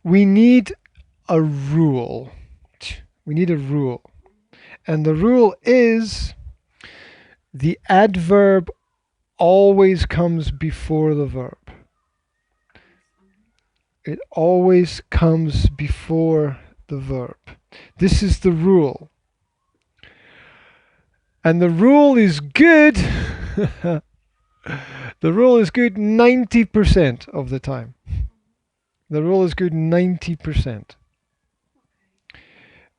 we need a rule. We need a rule. And the rule is the adverb always comes before the verb. It always comes before the verb. This is the rule. And the rule is good. The rule is good 90% of the time. The rule is good 90%.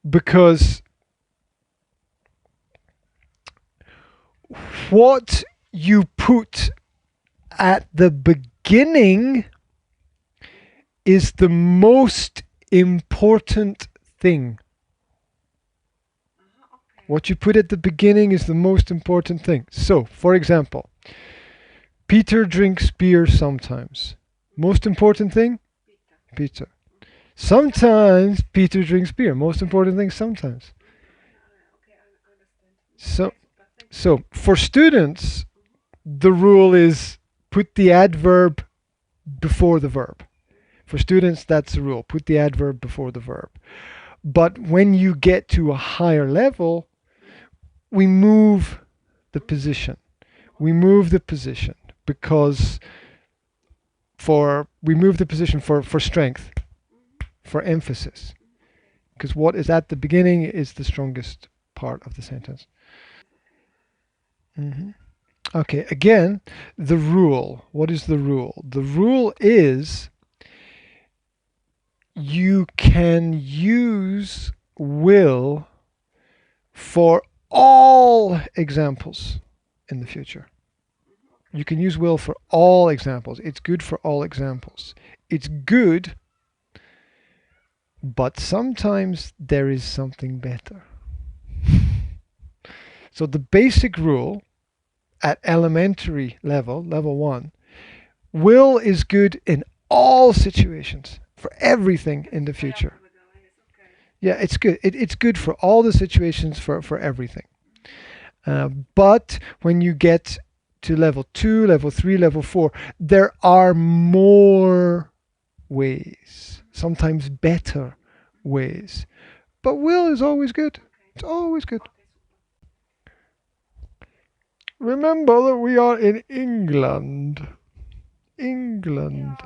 Because what you put at the beginning is the most important thing. What you put at the beginning is the most important thing. So, for example, Peter drinks beer sometimes. Most important thing? Peter. Sometimes Peter drinks beer. Most important thing, sometimes. So for students, the rule is put the adverb before the verb. For students, that's the rule. Put the adverb before the verb. But when you get to a higher level, we move the position. We move the position because we move the position for strength, for emphasis. Because what is at the beginning is the strongest part of the sentence. Okay, again, the rule. What is the rule? The rule is you can use will for all examples in the future. You can use will for all examples. It's good for all examples. It's good, but sometimes there is something better. So the basic rule at elementary level, level 1, will is good in all situations, for everything in the future. Yeah, it's good. It's good for all the situations, for everything. But when you get to level 2, level 3, level 4, there are more ways, sometimes better ways. But will is always good. It's always good. Remember that we are in England. England.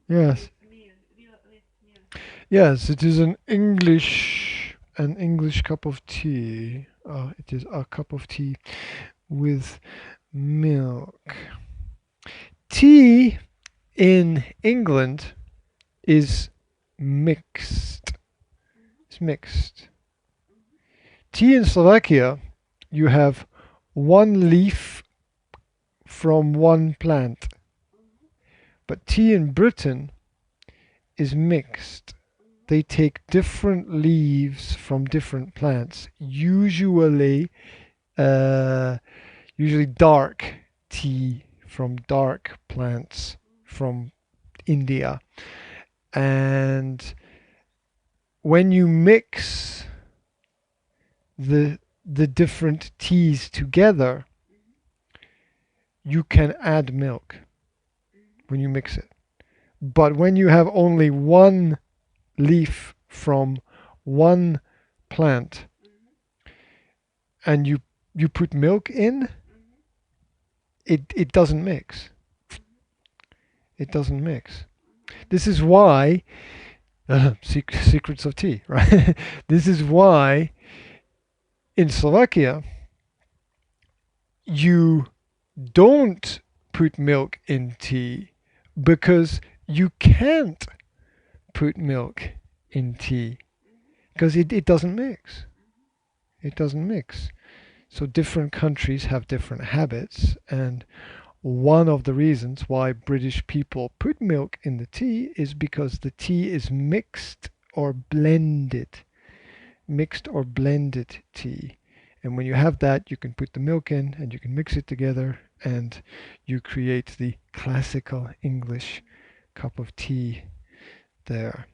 Yes. Yes, it is an English cup of tea. It is a cup of tea with milk. Tea in England is mixed. It's mixed. Tea in Slovakia, you have one leaf from one plant. But tea in Britain is mixed. They take different leaves from different plants, usually dark tea from dark plants from India. And when you mix the different teas together, you can add milk when you mix it. But when you have only one leaf from one plant and you put milk in, it doesn't mix. It doesn't mix. This is why secrets of tea, right? This is why in Slovakia you don't put milk in tea, because you can't put milk in tea because it doesn't mix. It doesn't mix. So different countries have different habits, and one of the reasons why British people put milk in the tea is because the tea is mixed or blended. Mixed or blended tea. And when you have that, you can put the milk in and you can mix it together and you create the classical English cup of tea there.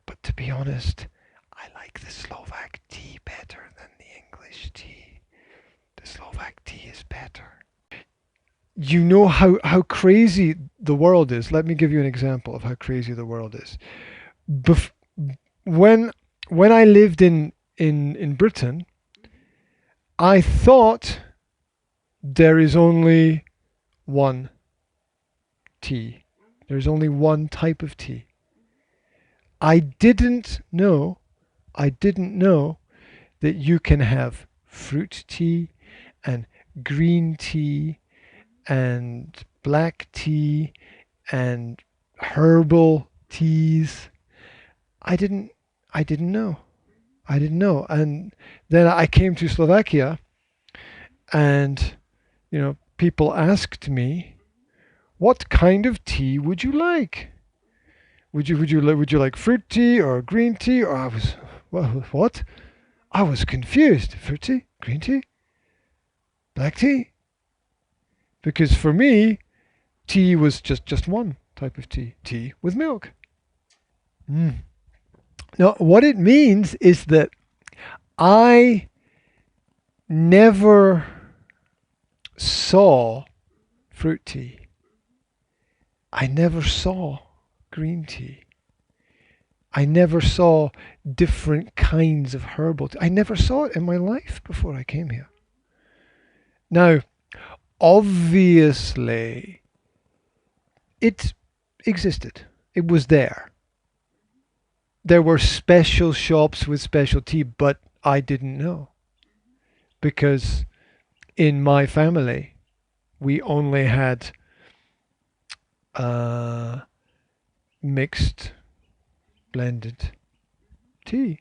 But to be honest, I like the Slovak tea better than the English tea. The Slovak tea is better. you know how crazy the world is. Let me give you an example of how crazy the world is. Bef- when I lived in Britain, I thought there is only one tea. There's only one type of tea. I didn't know that you can have fruit tea and green tea and black tea and herbal teas. I didn't I didn't know. I didn't know. And then I came to Slovakia and people asked me, "What kind of tea would you like? Would you like fruit tea or green tea?" Or I was, well, what? I was confused. Fruit tea, green tea, black tea? Because for me, tea was just one type of tea. Tea with milk. Mm. Now, what it means is that I never saw fruit tea. I never saw green tea. I never saw different kinds of herbal tea. I never saw it in my life before I came here. Now, obviously, it existed. It was there. There were special shops with special tea, but I didn't know. Because in my family, we only had mixed, blended tea.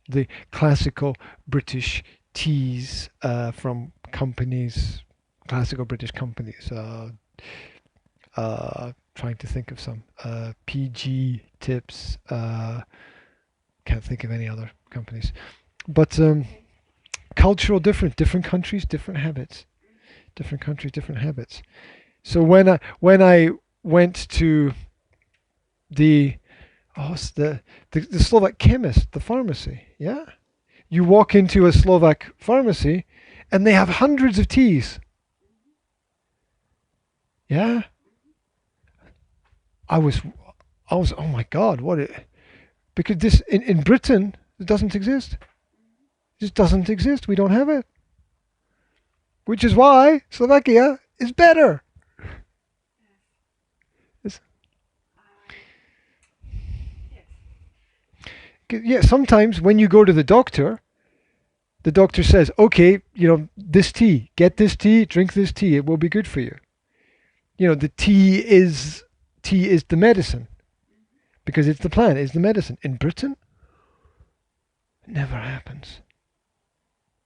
The classical British teas from companies, classical British companies. Trying to think of some. PG Tips. Can't think of any other companies. But cultural different countries, different habits. Different countries, different habits. So when I went to the the Slovak chemist, the pharmacy, yeah, you walk into a Slovak pharmacy, and they have hundreds of teas. Yeah, I was, oh my God, because this in Britain it doesn't exist. It just doesn't exist. We don't have it, which is why Slovakia is better. It's, yeah, sometimes when you go to the doctor says, okay, this tea, get this tea, drink this tea, it will be good for you. The tea is the medicine because it's the plant, it's the medicine. In Britain, it never happens.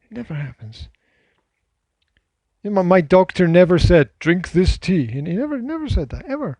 It never happens. My doctor never said, drink this tea. And he never said that, ever.